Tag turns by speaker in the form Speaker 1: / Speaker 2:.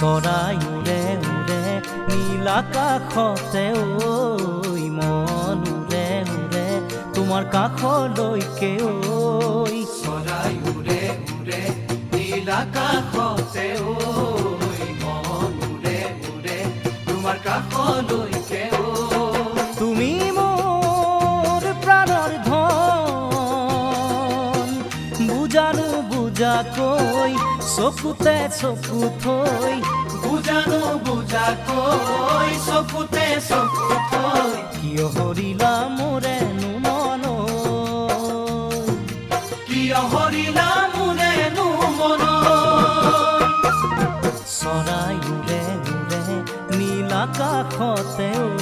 Speaker 1: চৰাই উৰে উৰে নীল আকাশতে ঐ মন উৰে উৰে তোমাৰ কাষলৈকে ঐ
Speaker 2: চৰাই উৰে উৰে নীল আকাশতে ঐ মন উৰে উৰে তোমাৰ কাষলৈকে ঐ
Speaker 1: তুমি মোৰ প্ৰাণৰ ধন বুজানো বুজাকৈ চকুতে চকু থৈ
Speaker 2: বুজানো বুজাকৈ চকুতে চকু থৈ
Speaker 1: কিয় হৰিলা মোৰেনো মন
Speaker 2: কিয় হৰিলা মোৰেনো মন
Speaker 1: চৰাই উৰে উৰে নীল আকাশতে ঐ